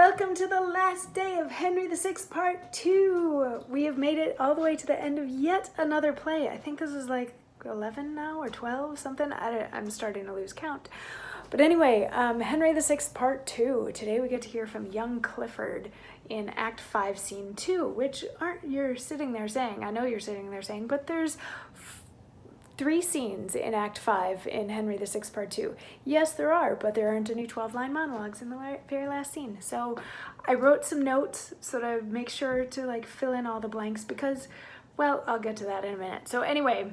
Welcome to the last day of Henry VI Part 2. We have made it all the way to the end of yet another play. I think this is like 11 now or 12, something. I'm starting to lose count. But anyway, Henry VI Part 2. Today we get to hear from young Clifford in Act 5, Scene 2, which aren't you're sitting there saying, I know you're sitting there saying, but there's 3 scenes in Act 5 in Henry VI Part 2. Yes, there are, but there aren't any 12-line monologues in the very last scene. So I wrote some notes so that I would make sure to like fill in all the blanks because, well, I'll get to that in a minute. So anyway,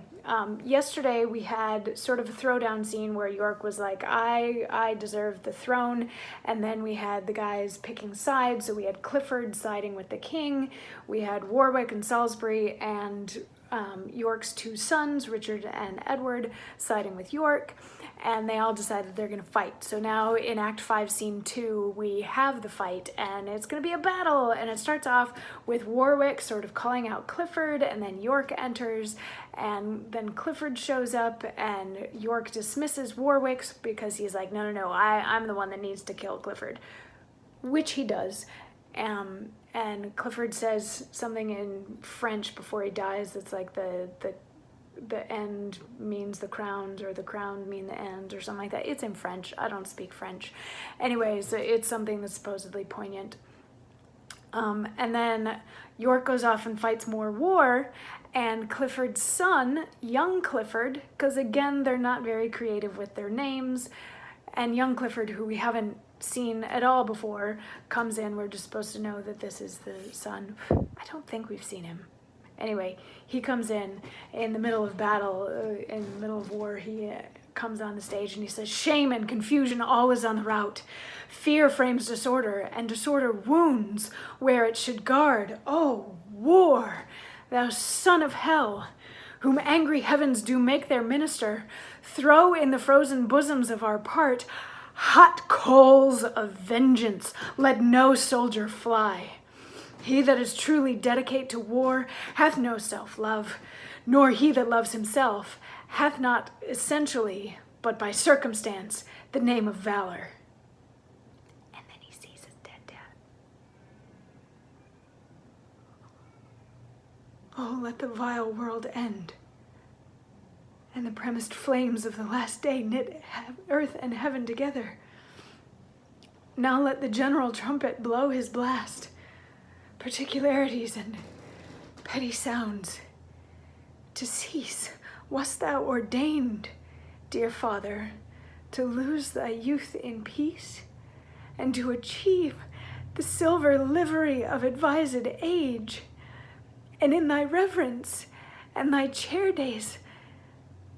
yesterday we had sort of a throwdown scene where York was like, I deserve the throne. And then we had the guys picking sides. So we had Clifford siding with the king. We had Warwick and Salisbury and York's 2 sons, Richard and Edward, siding with York, and they all decided they're going to fight. So now in Act 5, Scene 2, we have the fight, and it's going to be a battle, and it starts off with Warwick sort of calling out Clifford, and then York enters, and then Clifford shows up, and York dismisses Warwick because he's like, no, I'm the one that needs to kill Clifford, which he does. And Clifford says something in French before he dies that's like the end means the crowns, or the crown mean the end, or something like that. It's in French. I don't speak French. Anyways, it's something that's supposedly poignant. And then York goes off and fights more war, and Clifford's son, young Clifford, because again, they're not very creative with their names, and young Clifford, who we haven't seen at all before, comes in. We're just supposed to know that this is the son. I don't think we've seen him. Anyway, he comes in the middle of battle, in the middle of war. He comes on the stage and he says, "Shame and confusion always on the rout. Fear frames disorder, and disorder wounds where it should guard. Oh, war, thou son of hell, whom angry heavens do make their minister, throw in the frozen bosoms of our part hot coals of vengeance, let no soldier fly. He that is truly dedicate to war hath no self-love, nor he that loves himself hath not essentially, but by circumstance, the name of valor." And then he sees his dead dad. Oh, let the vile world end, and the premised flames of the last day knit earth and heaven together. Now let the general trumpet blow his blast, particularities and petty sounds to cease. Wast thou ordained, dear father, to lose thy youth in peace, and to achieve the silver livery of advised age, and in thy reverence and thy chair days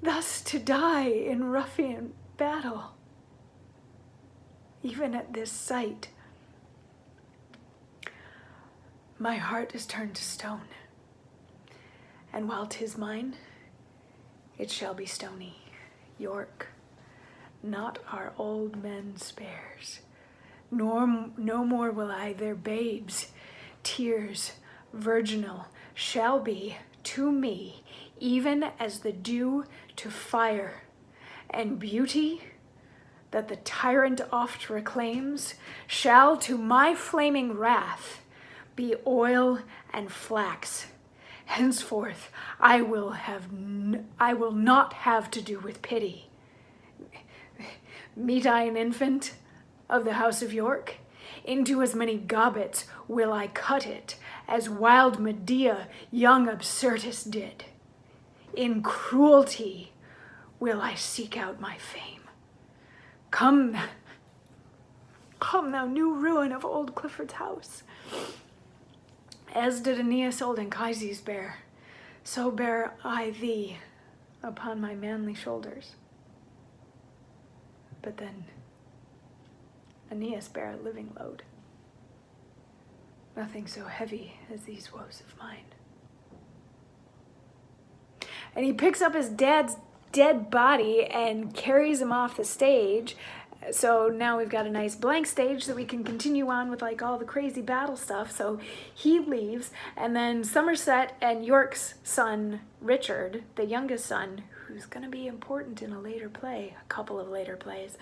thus to die in ruffian battle? Even at this sight, my heart is turned to stone, and while 'tis mine, it shall be stony. York, not our old men spares, nor no more will I their babes' tears virginal shall be to me, even as the dew to fire, and beauty that the tyrant oft reclaims shall to my flaming wrath be oil and flax. Henceforth I will not have to do with pity. Meet I an infant of the house of York, into as many gobbets will I cut it as wild Medea young Absyrtus did. In cruelty will I seek out my fame. Come, thou new ruin of old Clifford's house. As did Aeneas old Anchises bear, so bear I thee upon my manly shoulders. But then Aeneas bare a living load. Nothing so heavy as these woes of mine. And he picks up his dad's dead body and carries him off the stage. So now we've got a nice blank stage that we can continue on with like all the crazy battle stuff. So he leaves, and then Somerset and York's son, Richard, the youngest son, who's going to be important in a later play, a couple of later plays,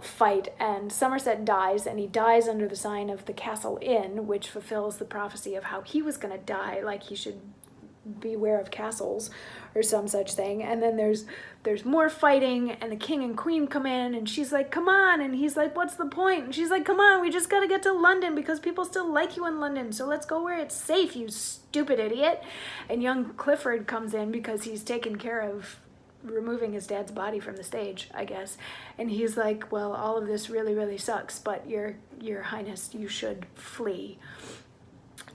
fight, and Somerset dies, and he dies under the sign of the Castle Inn, which fulfills the prophecy of how he was going to die, like he should beware of castles or some such thing. And then there's more fighting, and the king and queen come in, and she's like, come on, and he's like, what's the point? And she's like, come on, we just gotta get to London because people still like you in London, so let's go where it's safe, you stupid idiot. And young Clifford comes in because he's taken care of removing his dad's body from the stage, I guess, and he's like, well, all of this really, really sucks, but your highness, you should flee.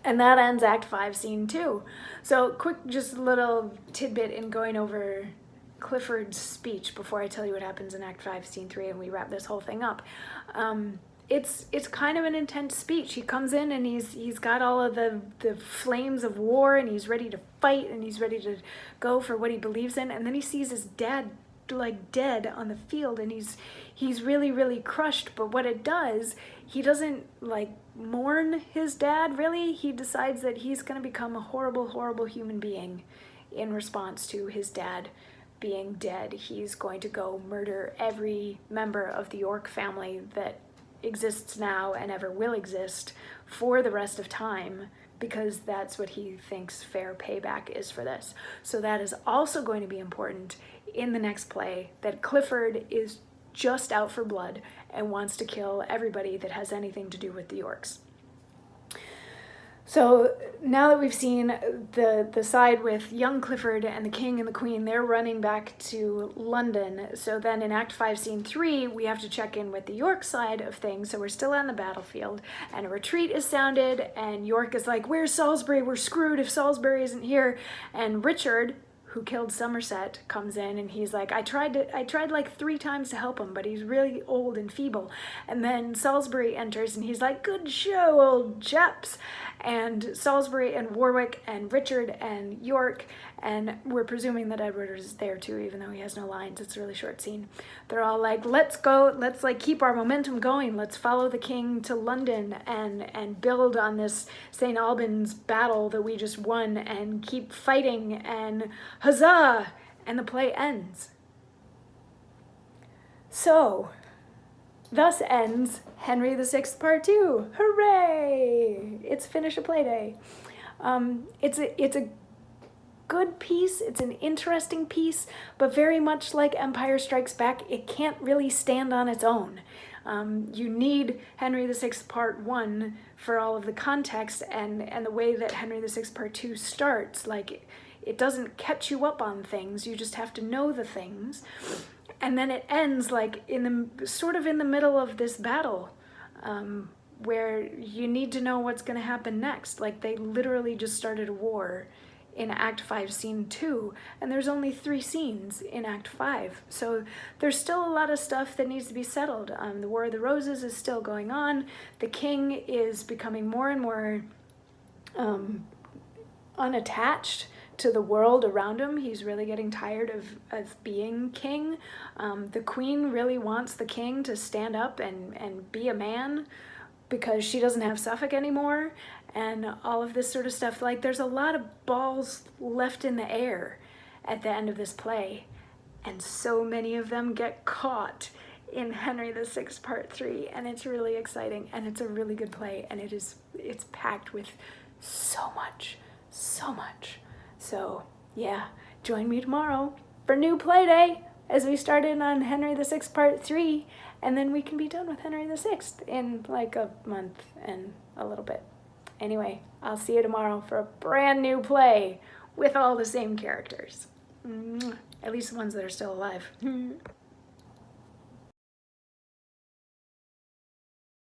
And that ends Act 5, Scene 2. So quick, just a little tidbit in going over Clifford's speech before I tell you what happens in Act 5, Scene 3, and we wrap this whole thing up. It's kind of an intense speech. He comes in and he's got all of the flames of war, and he's ready to fight, and he's ready to go for what he believes in, and then he sees his dad like dead on the field, and he's really, really crushed. But what it does, he doesn't like mourn his dad, really. He decides that he's going to become a horrible, horrible human being in response to his dad being dead. He's going to go murder every member of the York family that exists now and ever will exist for the rest of time, because that's what he thinks fair payback is for this. So that is also going to be important in the next play, that Clifford is just out for blood and wants to kill everybody that has anything to do with the Yorks. So now that we've seen the side with young Clifford and the king and the queen, they're running back to London. So then in Act 5, Scene 3, we have to check in with the York side of things. So we're still on the battlefield, and a retreat is sounded, and York is like, where's Salisbury? We're screwed if Salisbury isn't here. And Richard, who killed Somerset, comes in, and he's like, I tried like 3 times to help him, but he's really old and feeble. And then Salisbury enters, and he's like, good show, old chaps. And Salisbury and Warwick and Richard and York, and we're presuming that Edward is there too, even though he has no lines. It's a really short scene. They're all like, let's go, let's like keep our momentum going. Let's follow the king to London and build on this St. Albans battle that we just won, and keep fighting, and huzzah! And the play ends. So, thus ends Henry VI Part 2. Hooray! It's finish a play day. It's a good piece. It's an interesting piece, but very much like Empire Strikes Back, it can't really stand on its own. You need Henry VI Part 1 for all of the context and the way that Henry VI Part 2 starts. Like, it doesn't catch you up on things. You just have to know the things. And then it ends like sort of in the middle of this battle, where you need to know what's going to happen next. Like, they literally just started a war in Act 5, Scene 2, and there's only 3 scenes in Act 5. So there's still a lot of stuff that needs to be settled. The War of the Roses is still going on. The king is becoming more and more unattached to the world around him. He's really getting tired of being king. The queen really wants the king to stand up and be a man, because she doesn't have Suffolk anymore, and all of this sort of stuff. Like, there's a lot of balls left in the air at the end of this play, and so many of them get caught in Henry VI Part 3, and it's really exciting, and it's a really good play, and it's packed with so much. So yeah, join me tomorrow for new play day as we start in on Henry VI Part 3, and then we can be done with Henry VI in like a month and a little bit. Anyway, I'll see you tomorrow for a brand new play with all the same characters. At least the ones that are still alive.